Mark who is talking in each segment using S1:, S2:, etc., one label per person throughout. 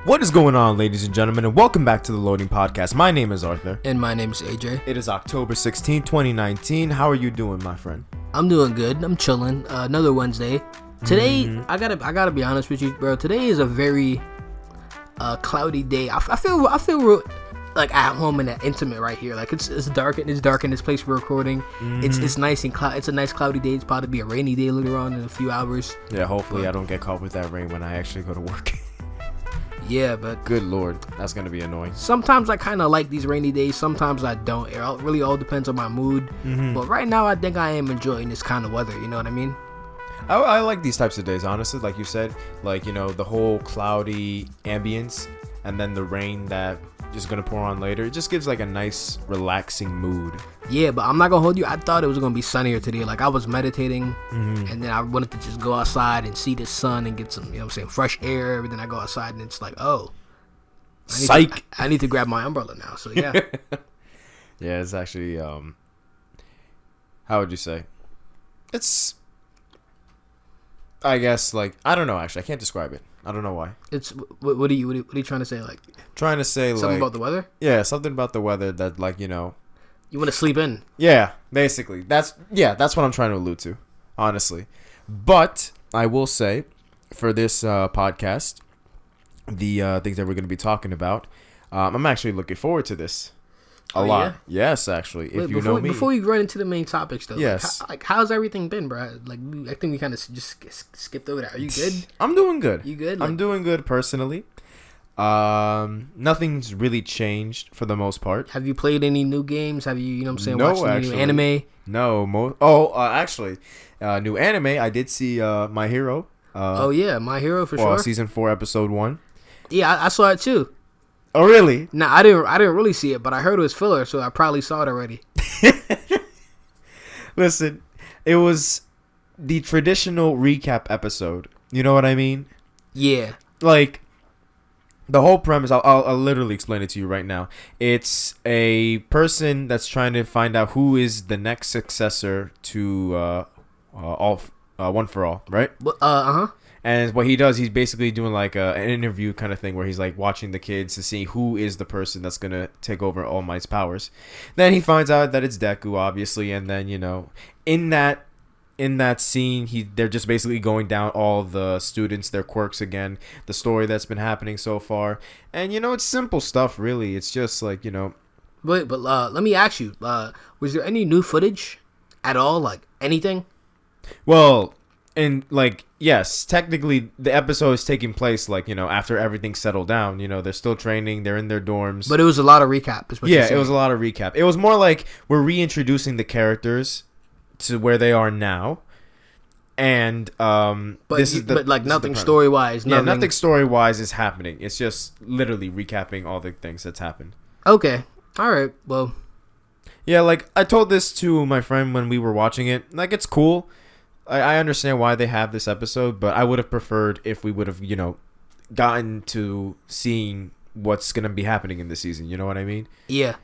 S1: What is going on, ladies and gentlemen, and welcome back to the Loading Podcast. My name is Arthur.
S2: And my name is AJ.
S1: It is October 16, 2019. How are you doing, my friend?
S2: I'm doing good. I'm chilling. Another Wednesday. Today, I gotta be honest with you, bro. Today is a very cloudy day. I feel real, like at home and intimate right here. Like it's dark in this place we're recording. It's nice and it's a nice cloudy day. It's probably be a rainy day later on in a few hours.
S1: Yeah, hopefully I don't get caught with that rain when I actually go to work.
S2: Yeah, but
S1: good lord, that's gonna be annoying.
S2: Sometimes I kind of like these rainy days. Sometimes I don't. It really all depends on my mood. But right now, I think I am enjoying this kind of weather. You know what I mean?
S1: I like these types of days, honestly. Like you said, like, you know, the whole cloudy ambience and then the rain that just gonna pour on later. It just gives like a nice, relaxing mood.
S2: Yeah, but I'm not gonna hold you. I thought it was gonna be sunnier today. Like I was meditating, and then I wanted to just go outside and see the sun and get some, you know what I'm saying, fresh air. Then I go outside and it's like, oh,
S1: psych!
S2: I need to grab my umbrella now. So yeah.
S1: Yeah, it's actually how would you say? It's, I guess, like, I don't know. Actually, I can't describe it. I don't know why.
S2: It's what are you trying to say? Like
S1: trying to say
S2: something
S1: like
S2: about the weather?
S1: Yeah, something about the weather that, like, you know,
S2: you want to sleep in.
S1: Yeah, basically. That's what I'm trying to allude to, honestly. But I will say, for this podcast, the things that we're going to be talking about, I'm actually looking forward to this a lot. Yeah? Yes, actually. If you know me.
S2: Before we run into the main topics, though,
S1: yes.
S2: Like how's everything been, bro? Like, I think we kind of just skipped over that. Are you good?
S1: I'm doing good.
S2: You good?
S1: I'm doing good personally. Nothing's really changed for the most part.
S2: Have you played any new games? Have you know what I'm saying,
S1: no,
S2: watched any
S1: actually,
S2: new anime?
S1: No. Actually, new anime. I did see My Hero.
S2: Oh yeah, My Hero for sure.
S1: Season 4, episode 1.
S2: Yeah, I saw it too.
S1: Oh really?
S2: Nah, I didn't really see it, but I heard it was filler, so I probably saw it already.
S1: Listen, it was the traditional recap episode. You know what I mean?
S2: Yeah.
S1: Like, the whole premise, I'll literally explain it to you right now. It's a person that's trying to find out who is the next successor to One for All, right? And what he does, he's basically doing like an interview kind of thing where he's like watching the kids to see who is the person that's going to take over All Might's powers. Then he finds out that it's Deku, obviously. And then, you know, in that scene, they're just basically going down all the students, their quirks again, the story that's been happening so far. And, you know, it's simple stuff, really. It's just like, you know.
S2: But let me ask you, was there any new footage at all? Like anything?
S1: Well, and like, yes, technically the episode is taking place, like, you know, after everything's settled down. You know, they're still training, they're in their dorms.
S2: But it was a lot of recap.
S1: Yeah, it was a lot of recap. It was more like we're reintroducing the characters to where they are now. And but
S2: nothing story wise.
S1: Yeah, nothing story wise is happening. It's just literally recapping all the things that's happened.
S2: Okay. All right. Well,
S1: yeah, like I told this to my friend when we were watching it. Like, it's cool. I understand why they have this episode, but I would have preferred if we would have, you know, gotten to seeing what's going to be happening in the season. You know what I mean?
S2: Yeah.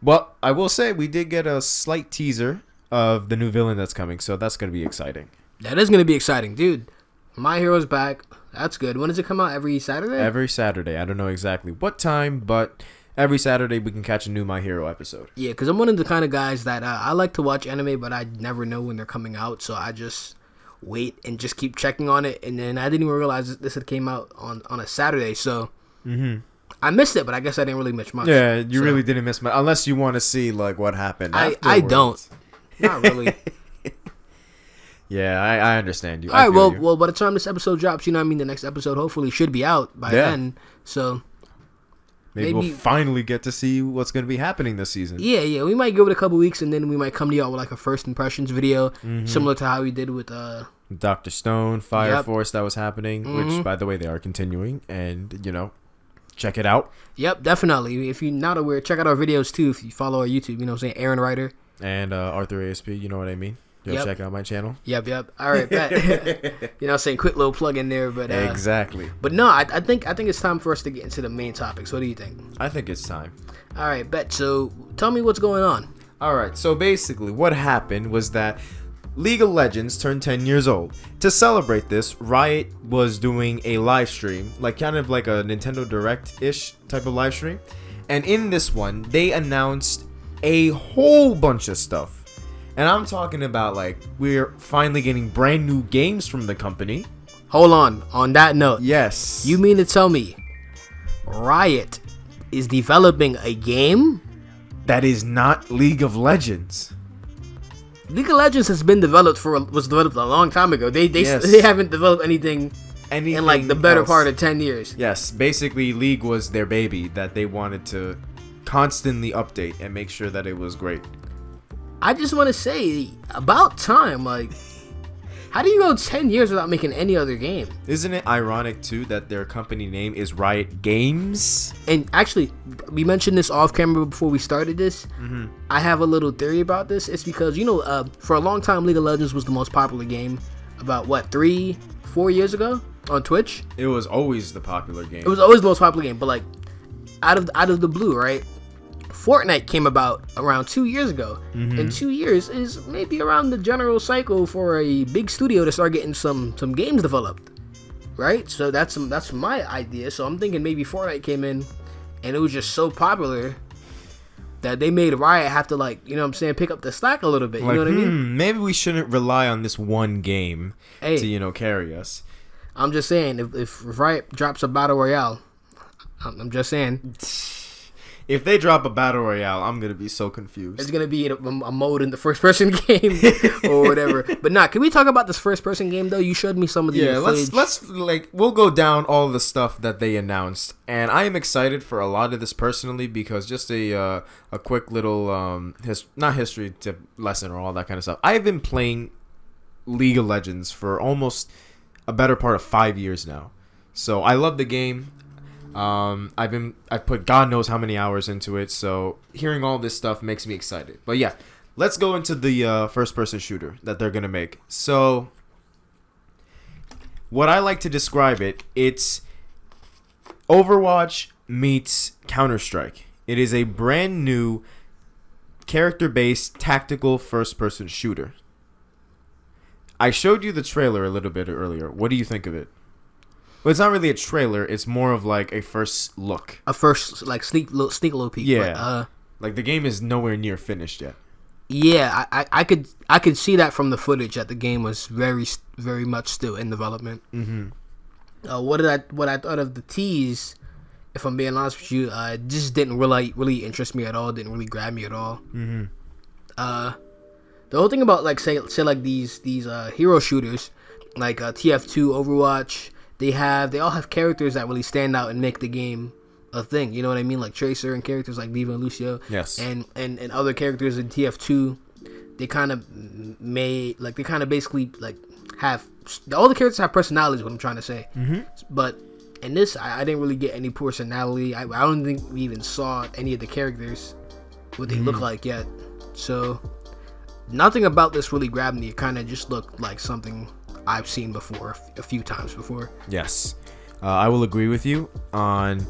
S1: Well, I will say we did get a slight teaser of the new villain that's coming, so that's going to be exciting.
S2: That is going to be exciting, dude. My Hero's back. That's good. When does it come out? Every Saturday?
S1: Every Saturday. I don't know exactly what time, but every Saturday we can catch a new My Hero episode.
S2: Yeah, because I'm one of the kind of guys that I like to watch anime, but I never know when they're coming out, so I just wait and just keep checking on it. And then I didn't even realize this had came out on a Saturday, so I missed it, but I guess I didn't really miss much.
S1: Yeah, you really didn't miss much, unless you want to see like what happened.
S2: I don't. Not really.
S1: Yeah, I understand you.
S2: All right, well, by the time this episode drops, you know what I mean, the next episode hopefully should be out by then, so
S1: Maybe we'll finally get to see what's going to be happening this season.
S2: Yeah, we might give it a couple weeks, and then we might come to y'all with like a first impressions video, similar to how we did with
S1: Dr. Stone, Fire Force that was happening, which, by the way, they are continuing, and, you know, check it out.
S2: Yep, definitely. If you're not aware, check out our videos, too, if you follow our YouTube, you know what I'm saying, Aaron Ryder.
S1: And Arthur ASP, you know what I mean? Check out my channel.
S2: Yep. All right, bet. You know what I'm saying? Quick little plug in there, but
S1: exactly.
S2: But no, I think it's time for us to get into the main topics. What do you think?
S1: I think it's time.
S2: All right, bet. So tell me what's going on.
S1: All right. So basically, what happened was that League of Legends turned 10 years old. To celebrate this, Riot was doing a live stream, like kind of like a Nintendo Direct-ish type of live stream. And in this one, they announced a whole bunch of stuff. And I'm talking about like we're finally getting brand new games from the company.
S2: Hold on that note.
S1: Yes.
S2: You mean to tell me Riot is developing a game?
S1: That is not League of Legends.
S2: League of Legends was developed a long time ago. They haven't developed anything in like the better part of 10 years.
S1: Yes, basically League was their baby that they wanted to constantly update and make sure that it was great.
S2: I just want to say, about time. Like, how do you go 10 years without making any other game?
S1: Isn't it ironic too that their company name is Riot Games?
S2: And actually, we mentioned this off camera before we started this. Mm-hmm. I have a little theory about this. It's because, for a long time, League of Legends was the most popular game. About, 3-4 years ago on Twitch?
S1: It was always the popular game.
S2: It was always the most popular game. But, like, out of the blue, right? Fortnite came about around 2 years ago. Mm-hmm. And 2 years is maybe around the general cycle for a big studio to start getting some games developed, right? So that's my idea. So I'm thinking maybe Fortnite came in and it was just so popular that they made Riot have to, like, pick up the slack a little bit. You know what I mean?
S1: Maybe we shouldn't rely on this one game to carry us.
S2: I'm just saying, if Riot drops a battle royale, I'm just saying.
S1: If they drop a battle royale, I'm gonna be so confused.
S2: It's gonna be a mode in the first-person game or whatever. But can we talk about this first-person game though? You showed me some of the footage.
S1: let's we'll go down all the stuff that they announced, and I am excited for a lot of this personally because just a quick little not history tip lesson or all that kind of stuff. I have been playing League of Legends for almost a better part of 5 years now, so I love the game. I've put God knows how many hours into it, so hearing all this stuff makes me excited. But yeah, let's go into the first-person shooter that they're gonna make. So, what I like to describe it's Overwatch meets Counter-Strike. It is a brand new character-based tactical first-person shooter. I showed you the trailer a little bit earlier. What do you think of it? Well, it's not really a trailer. It's more of like a first look.
S2: A first, like, sneak little peek.
S1: Yeah.
S2: But,
S1: like, the game is nowhere near finished yet.
S2: Yeah, I could see that from the footage that the game was very, very much still in development. Mm-hmm. What I thought of the tease, if I'm being honest with you, it just didn't really interest me at all. It didn't really grab me at all. Mm-hmm. The whole thing about, like, say like these hero shooters, like TF2, Overwatch. They all have characters that really stand out and make the game a thing. You know what I mean? Like Tracer and characters like D.Va and Lucio.
S1: Yes.
S2: And other characters in TF2, they kind of basically like have all the characters have personalities. What I'm trying to say. Mm-hmm. But in this, I didn't really get any personality. I don't think we even saw any of the characters what they look like yet. So nothing about this really grabbed me. It kind of just looked like something I've seen before a few times before.
S1: Yes, I will agree with you on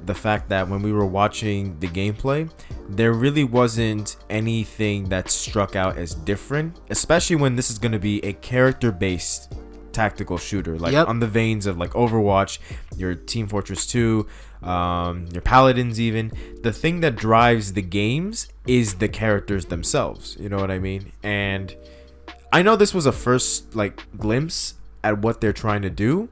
S1: the fact that when we were watching the gameplay, there really wasn't anything that struck out as different, especially when this is going to be a character-based tactical shooter, like on the veins of like Overwatch, your Team Fortress 2, your Paladins even. The thing that drives the games is the characters themselves. You know what I mean? And I know this was a first like glimpse at what they're trying to do,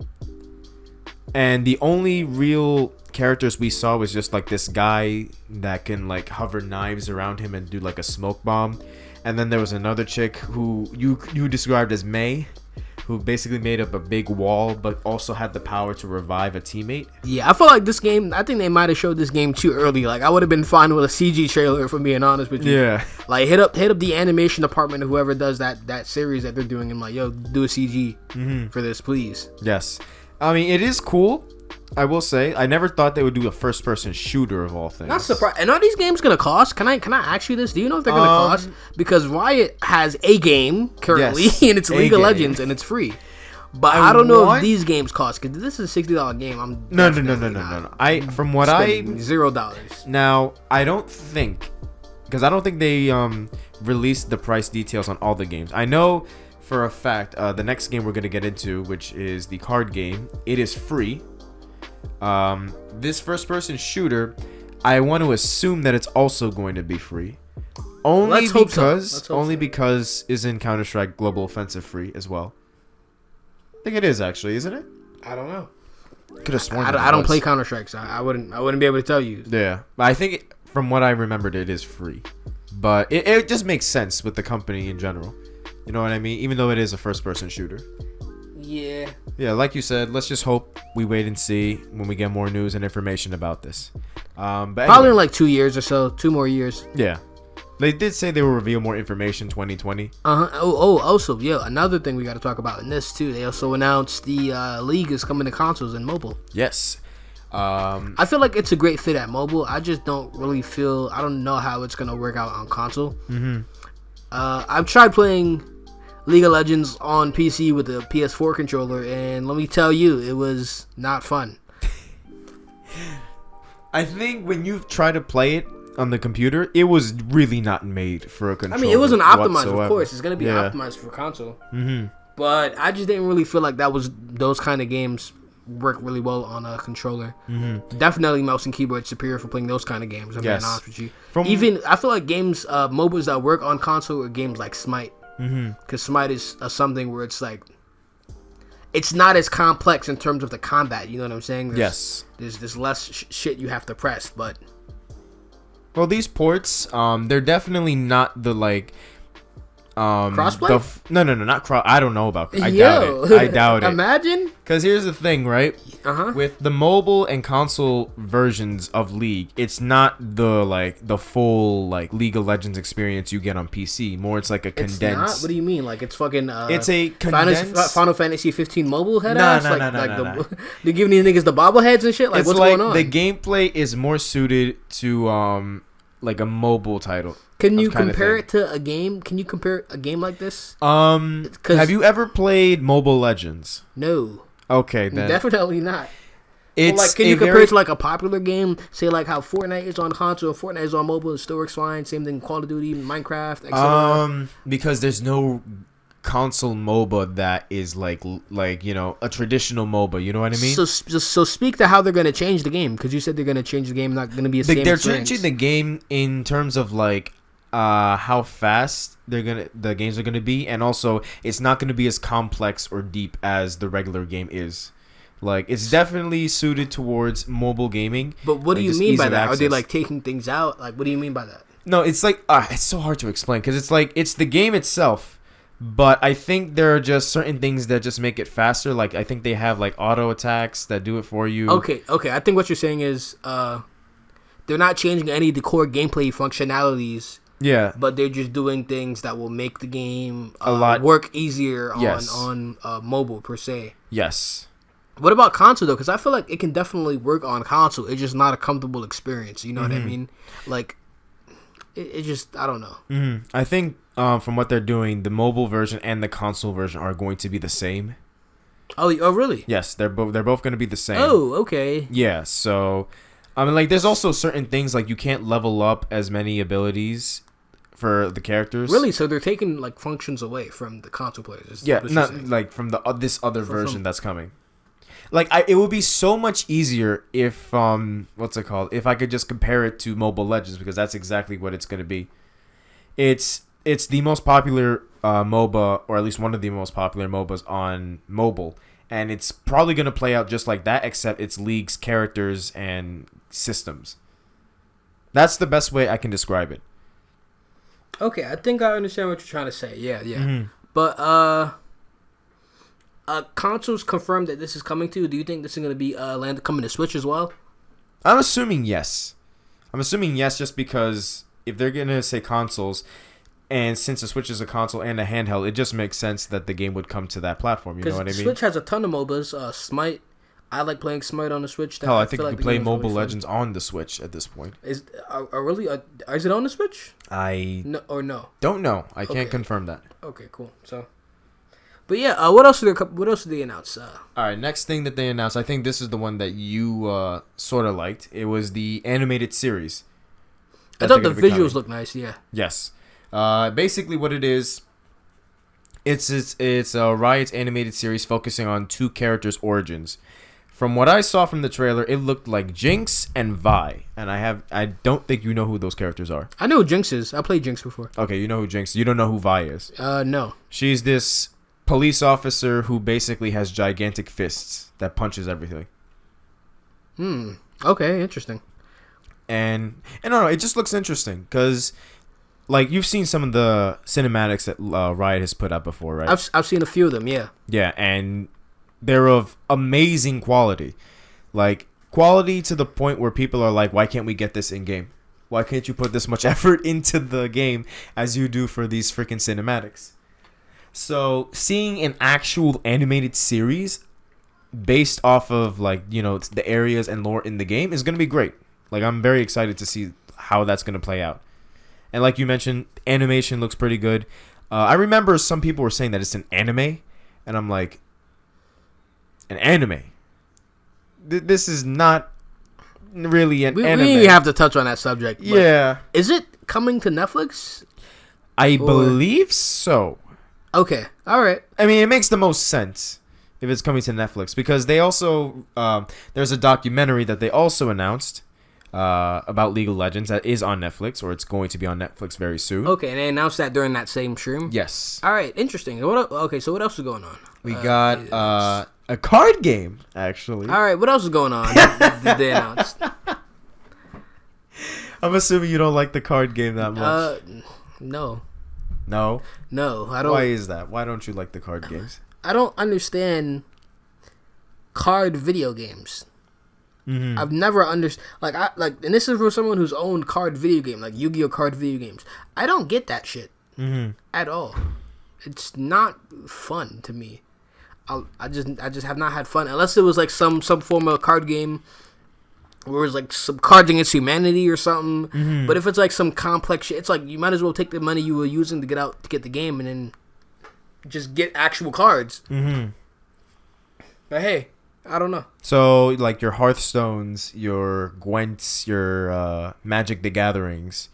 S1: and the only real characters we saw was just like this guy that can like hover knives around him and do like a smoke bomb, and then there was another chick who you described as Mei, who basically made up a big wall but also had the power to revive a teammate.
S2: Yeah, I feel like this game, I think they might have showed this game too early. Like, I would have been fine with a CG trailer, if I'm being honest with you.
S1: Yeah.
S2: Like, hit up the animation department, whoever does that series that they're doing, and like, yo, do a CG for this, please.
S1: Yes. I mean, it is cool. I will say, I never thought they would do a first-person shooter of all things.
S2: Not surprised. And are these games gonna cost? Can I ask you this? Do you know if they're gonna cost? Because Riot has a game currently, and it's League of Legends, and it's free. But I don't know if these games cost, because this is a $60 game.
S1: No. From what
S2: $0.
S1: Now, I don't think because I don't think they released the price details on all the games. I know for a fact the next game we're gonna get into, which is the card game, it is free. This first-person shooter, I want to assume that it's also going to be free. Only because isn't Counter-Strike Global Offensive free as well? I think it is actually, isn't it?
S2: I don't know.
S1: Could have sworn.
S2: I don't play Counter-Strike, so I wouldn't be able to tell you.
S1: Yeah, but I think from what I remembered, it is free. But it just makes sense with the company in general. You know what I mean? Even though it is a first-person shooter.
S2: Yeah.
S1: Yeah, like you said, let's just hope we wait and see when we get more news and information about this. But
S2: probably
S1: anyway,
S2: in like 2 years or so, 2 more years.
S1: Yeah. They did say they will reveal more information 2020.
S2: Also, yeah, another thing we got to talk about in this too. They also announced the league is coming to consoles and mobile.
S1: Yes.
S2: I feel like it's a great fit at mobile. I just don't really feel. I don't know how it's gonna work out on console. I've tried playing League of Legends on PC with the PS4 controller, and let me tell you, it was not fun.
S1: I think when you try to play it on the computer, it was really not made for a controller.
S2: I mean, it wasn't optimized,
S1: whatsoever.
S2: of course. It's gonna be optimized for console. But I just didn't really feel like those kind of games work really well on a controller. Definitely mouse and keyboard superior for playing those kind of games. I'm being honest with you. Even I feel like games, MOBAs that work on console are games like Smite. Because Smite is something where it's like, it's not as complex in terms of the combat. You know what I'm saying? There's less shit you have to press, but.
S1: Well, these ports, they're definitely not the like.
S2: Crossplay?
S1: No, not cross. I don't know about. I doubt it.
S2: Imagine.
S1: Because here's the thing, right?
S2: With
S1: the mobile and console versions of League, it's not the full like League of Legends experience you get on PC. More, it's like a condensed. It's not?
S2: What do you mean? Like it's fucking.
S1: It's a condensed
S2: Final Fantasy 15 mobile head
S1: No.
S2: They're giving these niggas the bobbleheads and shit. Like, what's going on?
S1: The gameplay is more suited to like a mobile title.
S2: Can you compare it to a game? Can you compare a game like this?
S1: Have you ever played Mobile Legends?
S2: No.
S1: Okay, then.
S2: Definitely not. Can you compare it to like a popular game? Say like how Fortnite is on console, Fortnite is on mobile, it still works fine. Same thing, Call of Duty, Minecraft, etc.
S1: Because there's no console MOBA that is like a traditional MOBA. You know what I mean?
S2: So speak to how they're gonna change the game, because you said they're gonna change the game, not gonna be a same.
S1: They're changing the game in terms of like. How fast the games are gonna be, and also it's not gonna be as complex or deep as the regular game is. Like, it's definitely suited towards mobile gaming.
S2: But what do you mean by that? Are they like taking things out? Like, what do you mean by that?
S1: No, it's like it's so hard to explain because it's like it's the game itself, but I think there are just certain things that just make it faster. Like I think they have like auto attacks that do it for you.
S2: Okay. I think what you're saying is they're not changing any of the core gameplay functionalities.
S1: Yeah,
S2: but they're just doing things that will make the game
S1: a lot
S2: work easier on mobile per se.
S1: Yes.
S2: What about console though? Because I feel like it can definitely work on console. It's just not a comfortable experience. You know what I mean? Like, it just I don't know.
S1: I think from what they're doing, the mobile version and the console version are going to be the same.
S2: Oh, really?
S1: Yes, they're both going to be the same.
S2: Oh, okay.
S1: Yeah. So, I mean, like, there's also certain things like you can't level up as many abilities for the characters.
S2: Really? So they're taking like functions away from the console players?
S1: Yeah, not like from the this other version that's coming. Like, it would be so much easier if what's it called? If I could just compare it to Mobile Legends, because that's exactly what it's going to be. It's the most popular MOBA, or at least one of the most popular MOBAs on mobile, and it's probably going to play out just like that, except it's League's characters and systems. That's the best way I can describe it.
S2: Okay, I think I understand what you're trying to say. Yeah. But consoles confirmed that this is coming to. Do you think this is going to be coming to Switch as well?
S1: I'm assuming yes. Just because if they're going to say consoles, and since the Switch is a console and a handheld, it just makes sense that the game would come to that platform. You know what I mean?
S2: Switch has a ton of MOBAs. Smite. I like playing Smite on the Switch.
S1: Hell, I think you can play Mobile Legends on the Switch at this point.
S2: Is it on the Switch?
S1: No. Don't know. I can't confirm that.
S2: Okay, cool. So, but yeah, what else did they announce?
S1: All right, next thing that they announced, I think this is the one that you sort of liked. It was the animated series.
S2: I thought the visuals looked nice. Yeah.
S1: Yes. Basically, what it is, it's a Riot's animated series focusing on two characters' origins. From what I saw from the trailer, it looked like Jinx and Vi, and I don't think you know who those characters are.
S2: I know who Jinx is. I played Jinx before.
S1: Okay, you know who Jinx. You don't know who Vi is.
S2: No.
S1: She's this police officer who basically has gigantic fists that punches everything.
S2: Okay, interesting.
S1: And I don't know, it just looks interesting because, like, you've seen some of the cinematics that Riot has put out before, right?
S2: I've seen a few of them. Yeah.
S1: Yeah, and they're of amazing quality, like quality to the point where people are like, why can't we get this in game? Why can't you put this much effort into the game as you do for these freaking cinematics? So seeing an actual animated series based off of, like, you know, the areas and lore in the game is going to be great. Like, I'm very excited to see how that's going to play out. And like you mentioned, animation looks pretty good. I remember some people were saying that it's an anime, and I'm like, an anime? This is not really an anime.
S2: We have to touch on that subject.
S1: Yeah.
S2: Is it coming to Netflix?
S1: I believe so.
S2: Okay. All right.
S1: I mean, it makes the most sense if it's coming to Netflix, because they also there's a documentary that they also announced about League of Legends that is on Netflix, or it's going to be on Netflix very soon.
S2: Okay, and they announced that during that same stream?
S1: Yes.
S2: All right, interesting. Okay, so what else is going on?
S1: We got a card game, actually.
S2: All right, what else is going on that they announced?
S1: I'm assuming you don't like the card game that much.
S2: No.
S1: No?
S2: No, I don't.
S1: Why is that? Why don't you like the card games?
S2: I don't understand card video games.
S1: Mm-hmm.
S2: I've never understood, and this is for someone who's owned card video game, like Yu-Gi-Oh card video games. I don't get that shit at all. It's not fun to me. I just have not had fun, unless it was like some form of card game where it was like some Cards Against Humanity or something. Mm-hmm. But if it's like some complex shit, it's like you might as well take the money you were using to get the game and then just get actual cards.
S1: Mm-hmm.
S2: But hey, I don't know.
S1: So, like, your Hearthstones, your Gwents, your Magic the Gatherings,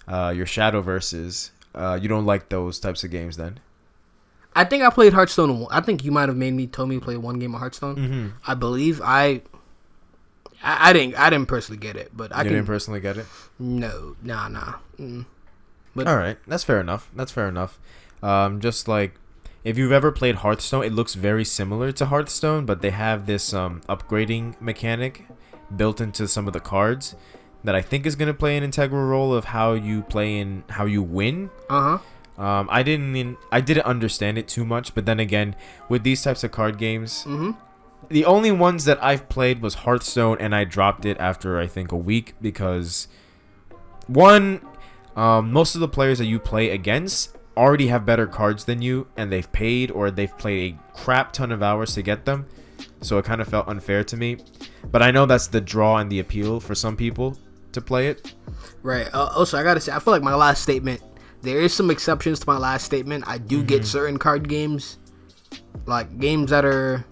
S1: your Shadowverses, you don't like those types of games then?
S2: I think I played Hearthstone. I think you might have told me to play one game of Hearthstone.
S1: Mm-hmm.
S2: I believe I didn't personally get it, but
S1: didn't personally get it?
S2: No, nah.
S1: But all right, that's fair enough. Just like, if you've ever played Hearthstone, it looks very similar to Hearthstone, but they have this upgrading mechanic built into some of the cards that I think is going to play an integral role of how you play and how you win. I didn't understand it too much, but then again, with these types of card games, the only ones that I've played was Hearthstone, and I dropped it after I think a week because most of the players that you play against already have better cards than you, and they've paid or they've played a crap ton of hours to get them, so it kind of felt unfair to me. But I know that's the draw and the appeal for some people to play it.
S2: Right. Also, I gotta say, I feel like my last statement, there is some exceptions to my last statement. I do get certain card games, like games that are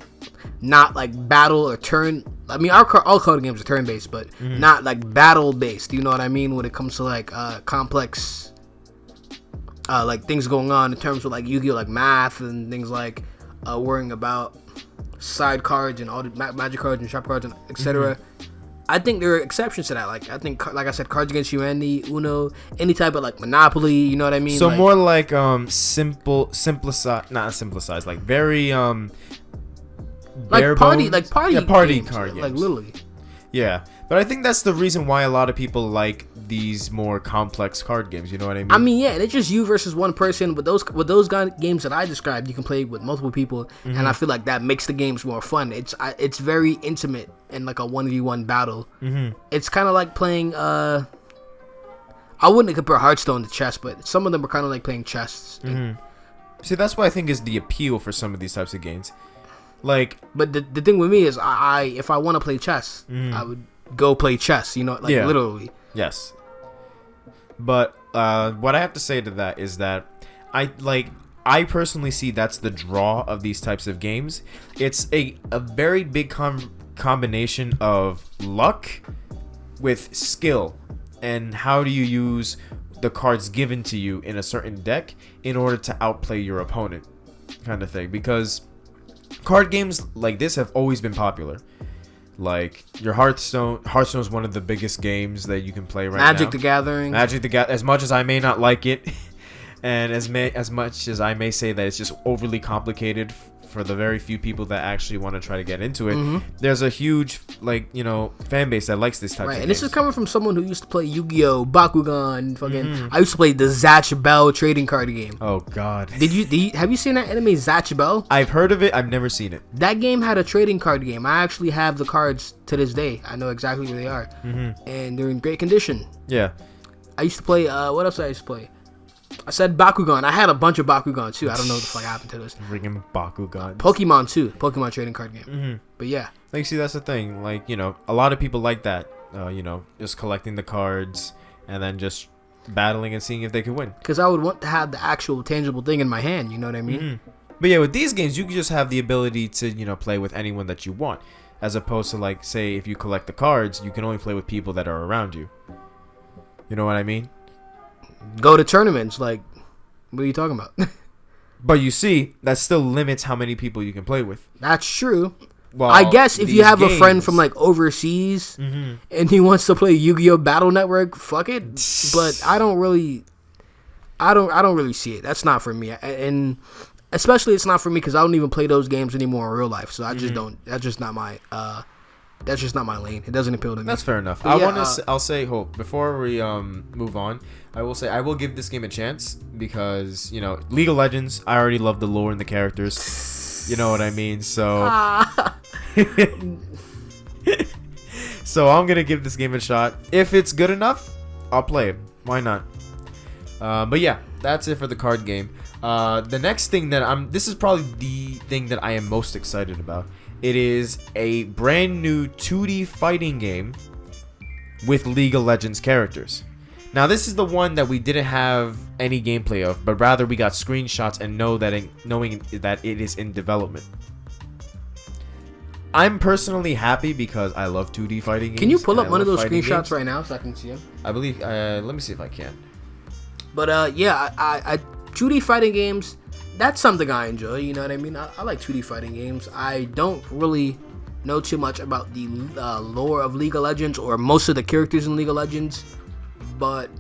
S2: not like battle or turn. I mean, all card games are turn based, but not like battle based. You know what I mean? When it comes to like complex, like things going on in terms of like Yu-Gi-Oh, like math and things like worrying about side cards and all the magic cards and shop cards and etc. I think there are exceptions to that. Like I think, like I said, Cards Against Humanity, Uno, any type of like Monopoly. You know what I mean?
S1: So like, more like simplified, like very
S2: like party
S1: games, card games,
S2: like literally.
S1: Yeah, but I think that's the reason why a lot of people like these more complex card games. You know what I mean?
S2: I mean, yeah, and it's just you versus one person. With those games that I described, you can play with multiple people, and I feel like that makes the games more fun. It's very intimate in like a 1v1 battle. It's kind of like playing. I wouldn't compare Hearthstone to chess, but some of them are kind of like playing chess.
S1: See, that's what I think is the appeal for some of these types of games. Like,
S2: but the thing with me is, if I want to play chess, I would go play chess. You know, like literally.
S1: Yes. But what I have to say to that is that I personally see that's the draw of these types of games. It's a very big combination of luck with skill and how do you use the cards given to you in a certain deck in order to outplay your opponent, kind of thing. Because card games like this have always been popular. Like your Hearthstone is one of the biggest games that you can play right now. Magic the Gathering. As much as I may not like it, and as much as I may say that it's just overly complicated for the very few people that actually want to try to get into it, there's a huge fan base that likes this type of
S2: and
S1: games.
S2: This is coming from someone who used to play Yu-Gi-Oh, Bakugan, fucking. I used to play the Zatch Bell trading card game.
S1: Oh God!
S2: Have you seen that anime Zatch Bell?
S1: I've heard of it. I've never seen it.
S2: That game had a trading card game. I actually have the cards to this day. I know exactly where they are, and they're in great condition.
S1: Yeah.
S2: I used to play. What else I used to play? I said Bakugan. I had a bunch of Bakugan too. I don't know what the fuck happened to those.
S1: Freaking Bakugan.
S2: Pokemon too. Pokemon trading card game. But yeah.
S1: Like, see, that's the thing. Like, a lot of people like that. Just collecting the cards and then just battling and seeing if they could win.
S2: Because I would want to have the actual tangible thing in my hand. You know what I mean?
S1: But yeah, with these games, you can just have the ability to, play with anyone that you want. As opposed to, like, say, if you collect the cards, you can only play with people that are around you. You know what I mean?
S2: Go to tournaments. Like, what are you talking about?
S1: But you see, that still limits how many people you can play with.
S2: That's true.
S1: Well,
S2: I guess if you have a friend from like overseas and he wants to play Yu-Gi-Oh! Battle Network, fuck it. But I don't really see it. That's not for me. And especially it's not for me because I don't even play those games anymore in real life. So I just don't. That's just not my. That's just not my lane. It doesn't appeal to me.
S1: That's fair enough. I'll say, before we move on, I will say I will give this game a chance because League of Legends. I already love the lore and the characters. You know what I mean? So, so I'm gonna give this game a shot. If it's good enough, I'll play it. Why not? But yeah, that's it for the card game. The next thing that this is probably the thing that I am most excited about. It is a brand new 2D fighting game with League of Legends characters. Now, this is the one that we didn't have any gameplay of, but rather we got screenshots and knowing that it is in development. I'm personally happy because I love 2D fighting games.
S2: Can you pull up one of those screenshots right now so I can see them?
S1: I believe. Let me see if I can.
S2: But yeah, I 2D fighting games. That's something I enjoy, you know what I mean? I like 2D fighting games. I don't really know too much about the lore of League of Legends or most of the characters in League of Legends, but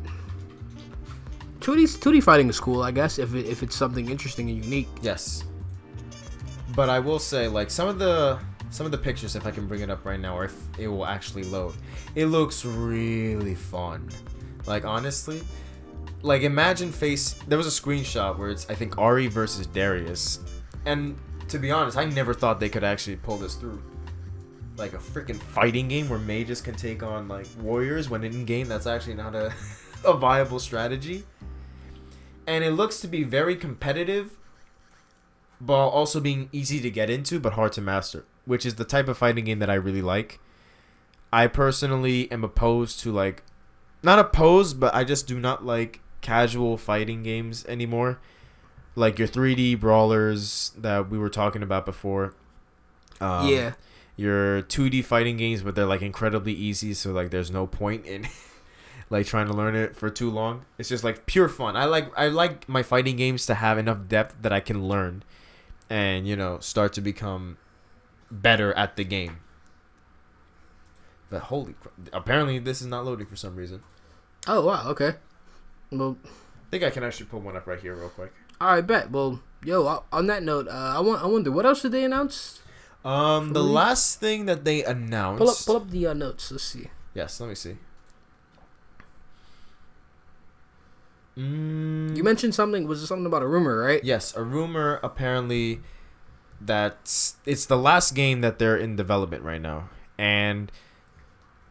S2: 2D fighting is cool, I guess, if it's something interesting and unique.
S1: Yes. But I will say, like, some of the pictures, if I can bring it up right now, or if it will actually load, it looks really fun. Like, honestly. Like, imagine there was a screenshot where it's, I think, Ahri versus Darius. And, to be honest, I never thought they could actually pull this through. Like, a freaking fighting game where mages can take on, like, warriors, when in-game that's actually not a viable strategy. And it looks to be very competitive, but also being easy to get into, but hard to master. Which is the type of fighting game that I really like. I personally am opposed to, like... Not opposed, but I just do not like casual fighting games anymore, like your 3D brawlers that we were talking about before.
S2: Yeah,
S1: your 2D fighting games, but they're like incredibly easy, so like there's no point in like trying to learn it for too long. It's just like pure fun. I like my fighting games to have enough depth that I can learn and start to become better at the game. But holy crap, apparently this is not loading for some reason.
S2: Oh wow, okay. Well,
S1: I think I can actually pull one up right here real quick.
S2: All right, bet. Well, on that note, I wonder what else did they announce?
S1: The last thing that they announced.
S2: Pull up the notes. Let's see.
S1: Yes, let me see.
S2: You mentioned something. Was it something about a rumor, right?
S1: Yes, a rumor apparently that it's the last game that they're in development right now, and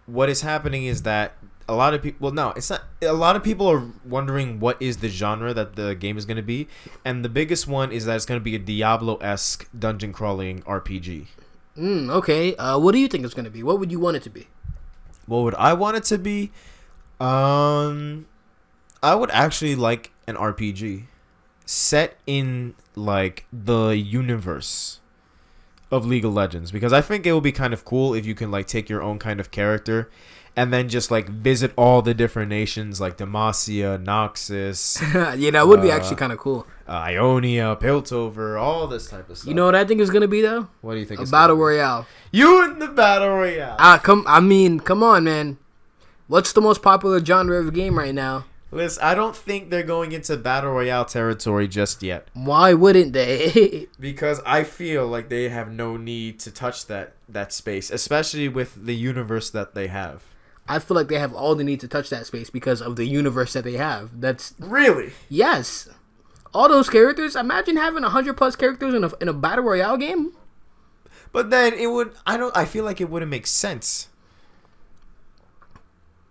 S1: what is happening is that a lot of people, well, no, it's not. A lot of people are wondering what is the genre that the game is going to be, and the biggest one is that it's going to be a Diablo-esque dungeon crawling RPG.
S2: Okay. What do you think it's going to be? What would you want it to be?
S1: What would I want it to be? I would actually like an RPG set in like the universe of League of Legends, because I think it will be kind of cool if you can like take your own kind of character and then just like visit all the different nations like Demacia, Noxus,
S2: Yeah, that would be actually kind of cool.
S1: Ionia, Piltover, all this type of stuff.
S2: You know what I think is gonna be though?
S1: What do you think?
S2: A
S1: it's
S2: battle
S1: gonna be?
S2: royale.
S1: You in the battle royale?
S2: Come on, man. What's the most popular genre of game right now?
S1: Listen, I don't think they're going into battle royale territory just yet.
S2: Why wouldn't they?
S1: Because I feel like they have no need to touch that space, especially with the universe that they have.
S2: I feel like they have all the need to touch that space because of the universe that they have. That's
S1: Really?
S2: yes. All those characters. Imagine having 100+ characters in a battle royale game.
S1: But then it would. I feel like it wouldn't make sense.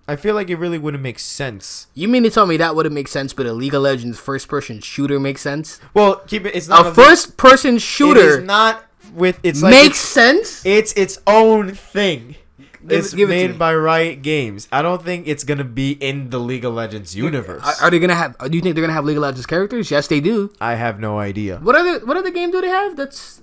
S1: I feel like it really wouldn't make sense.
S2: You mean to tell me that wouldn't make sense, but a League of Legends first-person shooter makes sense?
S1: Well, keep it. It's not
S2: A first-person shooter
S1: It is not with. It's like
S2: makes sense.
S1: It's its own thing. It's
S2: give it to
S1: made
S2: me.
S1: by Riot Games. I don't think it's gonna be in the League of Legends universe.
S2: Are they gonna have? Do you think they're gonna have League of Legends characters? Yes, they do.
S1: I have no idea.
S2: What other game do they have? That's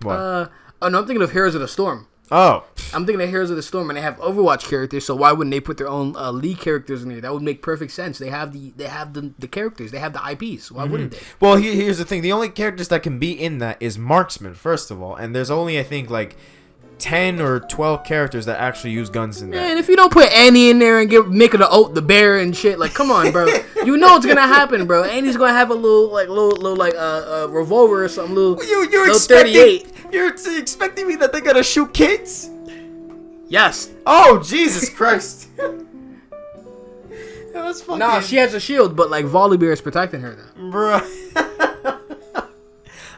S1: What?
S2: oh no, I'm thinking of Heroes of the Storm.
S1: Oh,
S2: I'm thinking of Heroes of the Storm, and they have Overwatch characters. So why wouldn't they put their own League characters in there? That would make perfect sense. They have the characters. They have the IPs. Why wouldn't they?
S1: well, here's the thing. The only characters that can be in that is Marksman, first of all, and there's only I think like 10 or 12 characters that actually use guns in that.
S2: Man, if you don't put Annie in there and make it the bear and shit, like, come on, bro. You know what's gonna happen, bro. Annie's gonna have a little revolver or something.
S1: You're
S2: little
S1: expecting
S2: 38.
S1: You're expecting me that they're gonna shoot kids?
S2: Yes.
S1: Oh Jesus Christ! Yeah, that's fucking.
S2: Nah, she has a shield, but like Volibear is protecting her though.
S1: Bruh.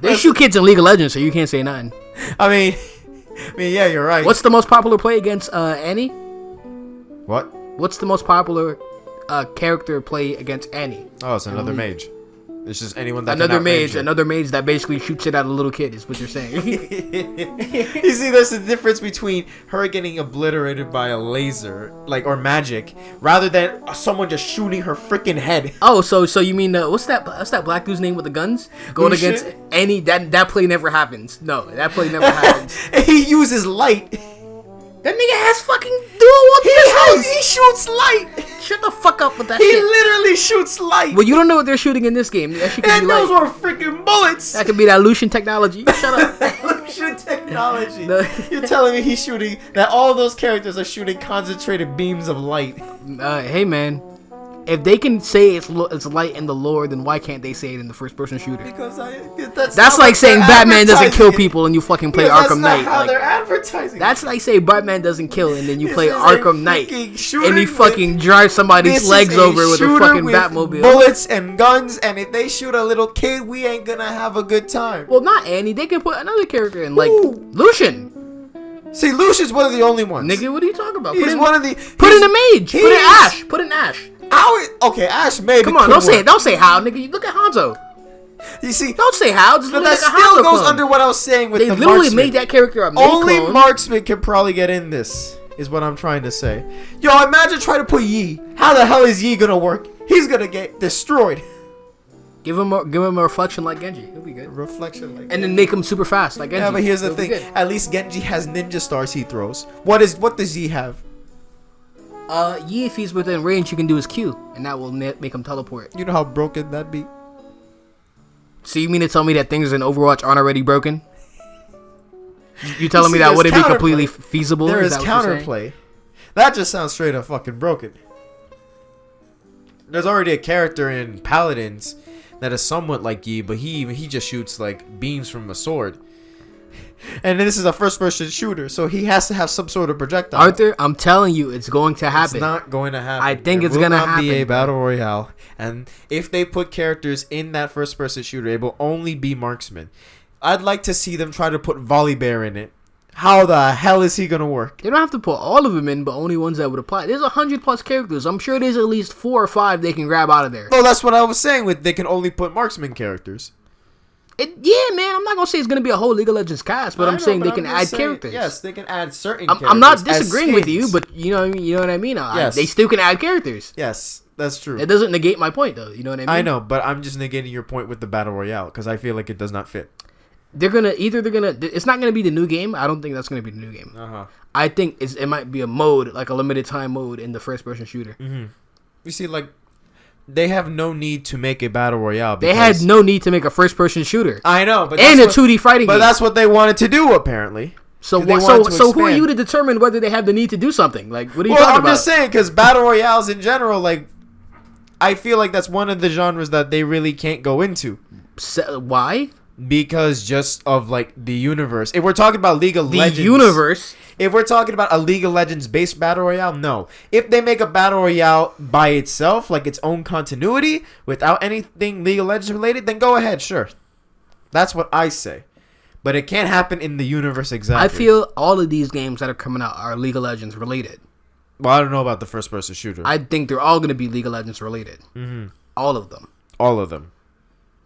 S2: They shoot kids in League of Legends, so you can't say nothing.
S1: I mean, yeah, you're right.
S2: What's the most popular play against Annie?
S1: What?
S2: What's the most popular character play against Annie?
S1: Oh, it's another mage. It's just anyone that
S2: Another
S1: can outrange
S2: another mage that basically shoots it at a little kid is what you're saying.
S1: it. You see, there's a difference between her getting obliterated by a laser, like or magic, rather than someone just shooting her freaking head.
S2: Oh, so you mean what's that black dude's name with the guns going
S1: Lucian?
S2: against Annie? That play never happens. No, that play never happens.
S1: He uses light.
S2: That nigga has fucking dual
S1: He shoots light.
S2: Shut the fuck up with that
S1: He
S2: shit.
S1: literally shoots light.
S2: Well, you don't know what they're shooting in this game. That shit could be
S1: And those
S2: like,
S1: were freaking bullets.
S2: that could be that Lucian technology. Shut up.
S1: Lucian technology.
S2: No.
S1: You're telling me he's shooting that all those characters are shooting concentrated beams of light.
S2: Hey man, if they can say it's light in the lore, then why can't they say it in the first-person shooter?
S1: Because
S2: That's
S1: not
S2: like
S1: what
S2: saying
S1: they're
S2: Batman doesn't kill
S1: advertising.
S2: people and you fucking play
S1: Yeah,
S2: Arkham
S1: that's
S2: Knight.
S1: not how
S2: Like,
S1: they're advertising.
S2: that's like saying Batman doesn't kill and then you
S1: This
S2: play
S1: is a
S2: Arkham Knight
S1: freaking shooter
S2: and you
S1: with-
S2: fucking drive somebody's
S1: This
S2: legs
S1: is a
S2: over with a
S1: shooter
S2: fucking
S1: with
S2: Batmobile.
S1: bullets and guns, and if they shoot a little kid, we ain't gonna have a good time.
S2: Well, not Annie. They can put another character in, like
S1: Who?
S2: Lucian.
S1: See, Lucian's one of the only ones.
S2: Nigga, what are you talking about?
S1: He's one of the.
S2: Put in a mage. Put in
S1: he's-
S2: Ash. Put in Ash.
S1: Okay, Ash maybe.
S2: Come on,
S1: could work.
S2: don't say how, nigga. You look at Hanzo.
S1: You see,
S2: Don't say how. Just
S1: but
S2: look
S1: that
S2: at
S1: still
S2: Hanzo
S1: goes
S2: clone.
S1: under what I was saying with
S2: They
S1: the
S2: literally
S1: marksman.
S2: made that character a maid
S1: Only
S2: clone.
S1: marksman can probably get in this, is what I'm trying to say. Yo, imagine trying to put Yi. How the hell is Yi gonna work? He's gonna get destroyed.
S2: Give him a reflection like Genji. He'll be good.
S1: Reflection like.
S2: And then make him super fast like Genji.
S1: Yeah, but here's the
S2: He'll be
S1: thing.
S2: good.
S1: At least Genji has ninja stars he throws. What does Yi have?
S2: Yi, if he's within range, you can do his Q, and that will make him teleport.
S1: You know how broken that be?
S2: So you mean to tell me that things in Overwatch aren't already broken? You telling me
S1: see,
S2: that
S1: there's
S2: wouldn't be
S1: counterplay.
S2: completely feasible?
S1: There is
S2: that what you're saying?
S1: counterplay. That just sounds straight up fucking broken. There's already a character in Paladins that is somewhat like Yi, but he just shoots like beams from a sword. And this is a first-person shooter, so he has to have some sort of projectile.
S2: Arthur, I'm telling you, it's going to
S1: It's
S2: happen.
S1: not going to happen.
S2: I think
S1: It
S2: it's
S1: will
S2: gonna
S1: not be a
S2: happen.
S1: battle royale, and if they put characters in that first-person shooter, it will only be marksman. I'd like to see them try to put Volibear in it. How the hell is he gonna work?
S2: They don't have to put all of them in, but only ones that would apply. There's 100+ characters. I'm sure there's at least 4 or 5 they can grab out of there.
S1: No, that's what I was saying. With they can only put marksman characters.
S2: Yeah, man. I'm not gonna say it's gonna be a whole League of Legends cast, but I'm saying they can add characters.
S1: Yes, they can add certain.
S2: I'm not
S1: characters as
S2: disagreeing with you,
S1: skins.
S2: but you know what I mean. You know what I mean.
S1: Yes.
S2: They still can add characters.
S1: yes, that's true.
S2: It doesn't negate my point, though. You know what I mean?
S1: I know, but I'm just negating your point with the battle royale because I feel like it does not fit.
S2: They're gonna. It's not gonna be the new game. I don't think that's gonna be the new game. I think it might be a mode, like a limited time mode in the first person shooter.
S1: You see, like, they have no need to make a battle royale.
S2: They had no need to make a first person shooter.
S1: I know, but
S2: and a 2D fighting game.
S1: But that's what they wanted to do, apparently.
S2: So who are you to determine whether they have the need to do something? Like, what are you talking about?
S1: I'm just saying, because battle royales in general, like, I feel like that's one of the genres that they really can't go into.
S2: Why?
S1: Because just of, like, the universe. If we're talking about League of Legends.
S2: The universe?
S1: If we're talking about a League of Legends based battle royale, no. If they make a battle royale by itself, like its own continuity, without anything League of Legends related, then go ahead, sure. That's what I say. But it can't happen in the universe exactly.
S2: I feel all of these games that are coming out are League of Legends related.
S1: Well, I don't know about the first person shooter.
S2: I think they're all going to be League of Legends related. Mm-hmm. All of them.
S1: All of them.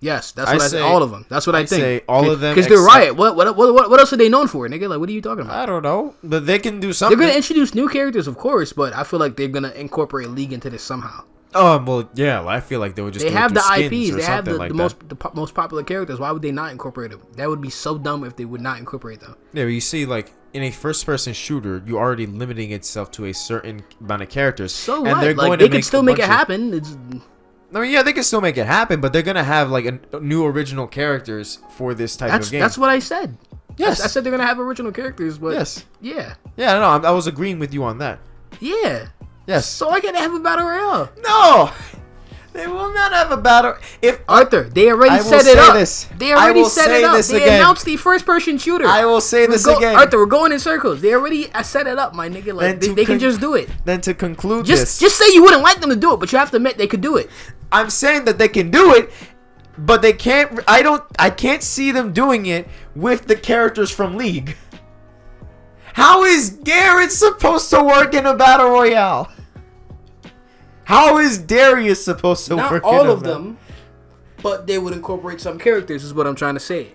S2: Yes, that's what I say. All of them. That's what I think.
S1: Say all of them
S2: because they're Riot. What else are they known for, nigga? Like, what are you talking about?
S1: I don't know, but they can do something.
S2: They're gonna introduce new characters, of course, but I feel like they're gonna incorporate League into this somehow.
S1: Oh well, yeah. I feel like they would just.
S2: They have the IPs. They have
S1: the
S2: most popular characters. Why would they not incorporate them? That would be so dumb if they would not incorporate them.
S1: Yeah, but you see, like in a first-person shooter, you're already limiting itself to a certain amount of characters.
S2: So what? Like, they can still make it happen.
S1: I mean, yeah, they can still make it happen, but they're gonna have like a new original characters for this type of game.
S2: That's what I said.
S1: Yes,
S2: I said they're gonna have original characters, but
S1: yes,
S2: yeah,
S1: no, I was agreeing with you on that.
S2: Yeah,
S1: yes.
S2: So I can have a battle royale.
S1: No, they will not have a battle. If
S2: Arthur, they already set it up. They already set it up. They announced the first-person shooter.
S1: I will say this again.
S2: Arthur, we're going in circles. They already set it up, my nigga. Like they can just do it.
S1: Then to conclude
S2: just say you wouldn't like them to do it, but you have to admit they could do it.
S1: I'm saying that they can do it, but they can't. I can't see them doing it with the characters from League. How is Garrett supposed to work in a battle royale? How is Darius supposed to work in a battle royale?
S2: Not all of them, but they would incorporate some characters, is what I'm trying to say.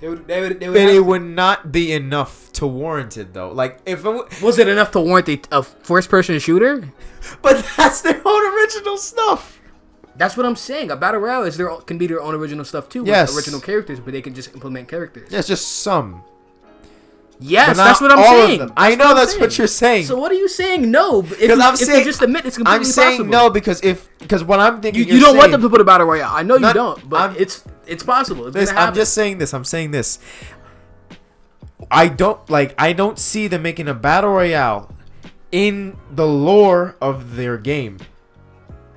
S1: It would not be enough to warrant it, though. Like, if it
S2: was it enough to warrant a first-person shooter?
S1: But that's their own original stuff.
S2: That's what I'm saying. A battle royale can be their own original stuff too.
S1: Yes.
S2: With original characters, but they can just implement characters.
S1: Yes, just some.
S2: Yes, that's what I'm saying.
S1: I know that's what you're saying.
S2: So what are you saying? No, because I'm saying just admit it's completely possible.
S1: I'm saying no because what I'm thinking
S2: you don't want them to put a battle royale. I know you don't, but it's possible. It's gonna happen.
S1: I'm just saying this. I'm saying this. I don't see them making a battle royale in the lore of their game.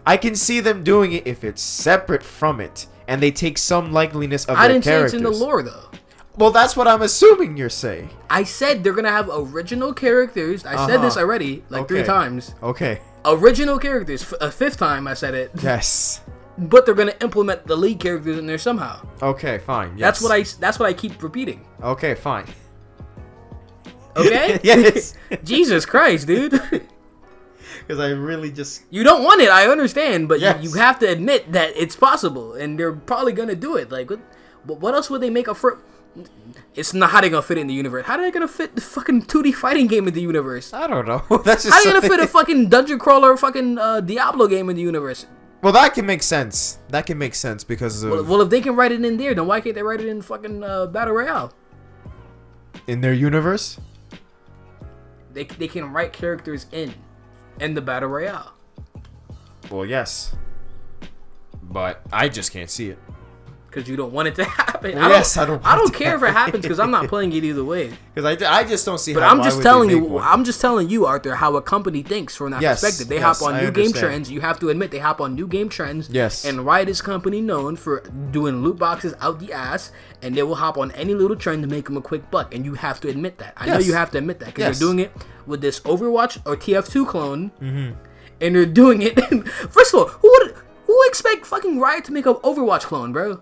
S1: I can see them doing it if it's separate from it and they take some likeliness of their characters. I didn't say it's in the
S2: lore though.
S1: Well, that's what I'm assuming you're saying.
S2: I said they're gonna have original characters. I said this already, 3 times.
S1: Okay.
S2: Original characters. A 5th time I said it.
S1: Yes.
S2: But they're gonna implement the League characters in there somehow.
S1: Okay, fine. Yes.
S2: That's what I keep repeating.
S1: Okay, fine.
S2: Okay?
S1: Yes.
S2: Jesus Christ, dude.
S1: Because I really just...
S2: You don't want it, I understand, but you have to admit that it's possible, and they're probably gonna do it. Like, what else would they make a first... It's not how they gonna fit it in the universe. How are they gonna fit the fucking 2D fighting game in the universe?
S1: I don't know. That's just
S2: how are they gonna fit a fucking dungeon crawler fucking Diablo game in the universe?
S1: Well, that can make sense. That can make sense because of...
S2: Well, if they can write it in there, then why can't they write it in fucking Battle Royale?
S1: In their universe?
S2: They can write characters in the Battle Royale.
S1: Well, yes. But I just can't see it.
S2: Because you don't want it to happen.
S1: Well, I
S2: don't care if it happens because I'm not playing it either way.
S1: Because I just don't see.
S2: But I'm just telling you. I'm just telling you, Arthur, how a company thinks from that perspective. They hop on new game trends. You have to admit they hop on new game trends.
S1: Yes.
S2: And Riot is company known for doing loot boxes out the ass, and they will hop on any little trend to make them a quick buck. And you have to admit that. I know you have to admit that because they're doing it with this Overwatch or TF2 clone, and they're doing it. First of all, who would expect fucking Riot to make an Overwatch clone, bro?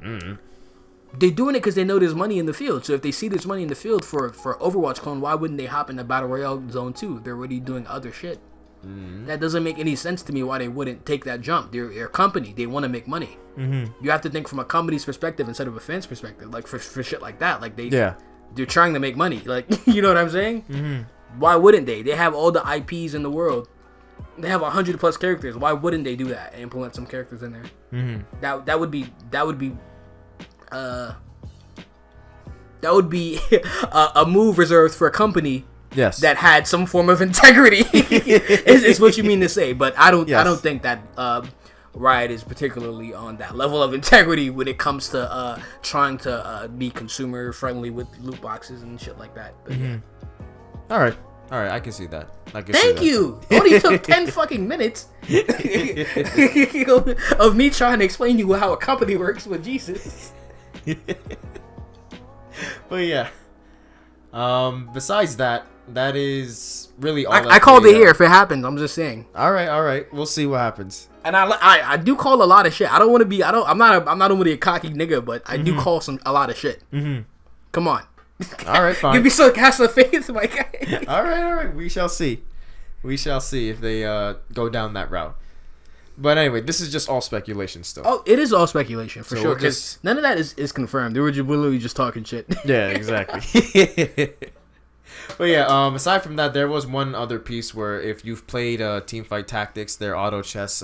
S2: They're doing it because they know there's money in the field. So if they see there's money in the field for Overwatch clone, why wouldn't they hop in the Battle Royale zone too? They're already doing other shit. That doesn't make any sense to me why they wouldn't take that jump. They're a company. They want to make money. You have to think from a company's perspective instead of a fan's perspective. Like for shit like that. Like they're trying to make money. Like, you know what I'm saying? Why wouldn't they? They have all the IPs in the world. They have 100+ characters. Why wouldn't they do that and implement some characters in there? That would be That would be a move reserved for a company
S1: Yes.
S2: that had some form of integrity. is what you mean to say. But I don't think that Riot is particularly on that level of integrity when it comes to trying to be consumer friendly with loot boxes and shit like that. But yeah.
S1: All right, I can see that.
S2: Thank you. Only took 10 fucking minutes of me trying to explain to you how a company works with Jesus.
S1: But yeah. Besides that is really all.
S2: I called it here if it happens. I'm just saying.
S1: All right. We'll see what happens.
S2: And I do call a lot of shit. I don't want to be. I'm not only a cocky nigga, but I do call a lot of shit. Mm-hmm. Come on.
S1: All right, fine.
S2: Give me some cast of faith, my guy.
S1: All right. We shall see if they go down that route. But anyway, this is just all speculation still.
S2: Oh, it is all speculation for
S1: So
S2: sure. Because none of that is confirmed. They were literally just talking shit.
S1: Yeah, exactly. But yeah, aside from that, there was one other piece where if you've played Teamfight Tactics, their auto chess,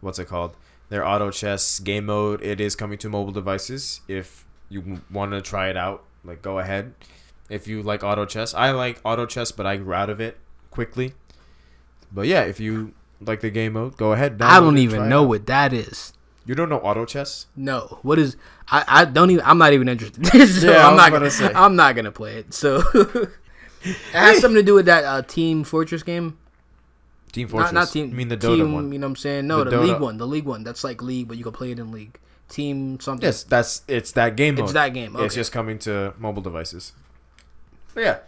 S1: what's it called? Their auto chess game mode, it is coming to mobile devices. If you want to try it out, like, go ahead. If you like auto chess, I like auto chess, but I grew out of it quickly. But yeah, if you like the game mode, go ahead.
S2: I don't even know what that is.
S1: You don't know auto chess?
S2: No. What is? I don't even. I'm not even interested. So
S1: Yeah,
S2: I'm not gonna play it. So it has something to do with that Team Fortress game.
S1: Team Fortress.
S2: Not Team.
S1: You mean the Dota one?
S2: You know what I'm saying? No, the
S1: Dota.
S2: League one. The League one. That's like League, but you can play it in League. Team something.
S1: Yes, it's that game mode.
S2: It's that game. Okay.
S1: It's just coming to mobile devices. But yeah.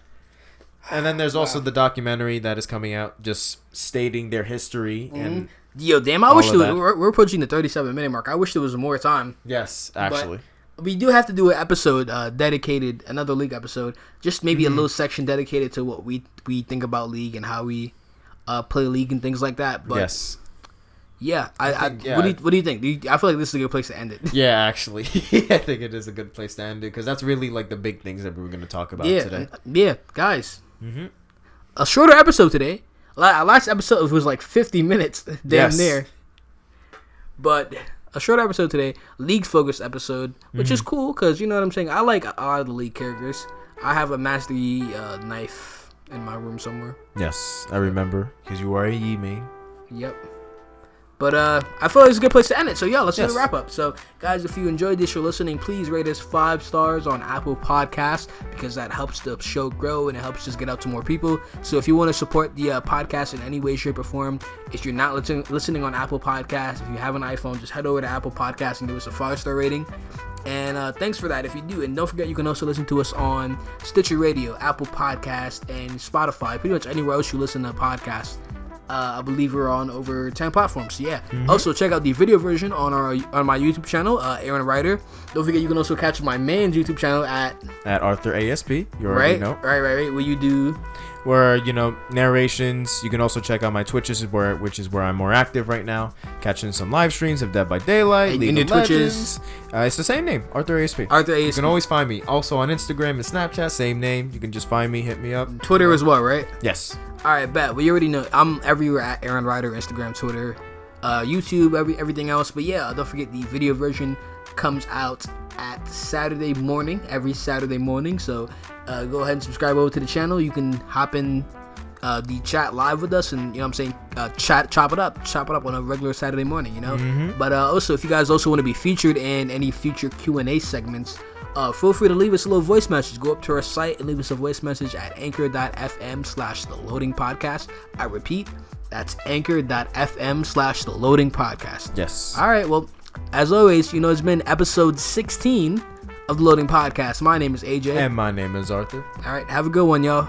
S1: And then there's also the documentary that is coming out, just stating their history and.
S2: Yo, damn! I wish we're approaching the 37-minute mark. I wish there was more time.
S1: Yes, actually.
S2: But we do have to do an episode dedicated, another League episode, just maybe a little section dedicated to what we think about League and how we play League and things like that. But
S1: yes.
S2: Yeah, What do you think? I feel like this is a good place to end it.
S1: Yeah, actually, I think it is a good place to end it because that's really like the big things that we were going to talk about today.
S2: Yeah, guys. Mm-hmm. A shorter episode today. Last episode was like 50 minutes, damn near. But a short episode today, League focused episode, which is cool because you know what I'm saying. I like a lot of the League characters. I have a mastery knife in my room somewhere.
S1: Yes, I remember because you are a Yi main.
S2: Yep. But I feel like it's a good place to end it. So, yeah, let's do the wrap up. So, guys, if you enjoyed this, you're listening, please rate us 5 stars on Apple Podcasts because that helps the show grow and it helps us get out to more people. So, if you want to support the podcast in any way, shape, or form, if you're not listening on Apple Podcasts, if you have an iPhone, just head over to Apple Podcasts and give us a 5-star rating. And thanks for that if you do. And don't forget, you can also listen to us on Stitcher Radio, Apple Podcasts, and Spotify. Pretty much anywhere else you listen to podcasts. I believe we're on over 10 platforms. So yeah. Also check out the video version on my YouTube channel, Aaron Ryder. Don't forget you can also catch my man's YouTube channel at
S1: Arthur ASP. You already know.
S2: Right. What you do?
S1: Where narrations. You can also check out my Twitches, which is where I'm more active right now, catching some live streams of Dead by Daylight, League of Legends. It's the same name, Arthur ASP.
S2: Arthur ASP.
S1: You can always find me. Also on Instagram and Snapchat, same name. You can just find me, hit me up.
S2: Twitter as well, right?
S1: Yes.
S2: All right, bet. Well, you already know I'm everywhere at Aaron Ryder, Instagram, Twitter, YouTube, everything else. But yeah, don't forget the video version comes out at Saturday morning, every Saturday morning. So go ahead and subscribe over to the channel. You can hop in the chat live with us, and you know what I'm saying, chop it up on a regular Saturday morning, you know. But also, if you guys also want to be featured in any future Q&A segments, feel free to leave us a little voice message. Go up to our site and leave us a voice message at anchor.fm/theloadingpodcast. I repeat, that's anchor.fm/theloadingpodcast.
S1: Yes.
S2: All right, well, as always, it's been episode 16 of the Loading Podcast. My name is AJ.
S1: And my name is Arthur.
S2: All right, have a good one, y'all.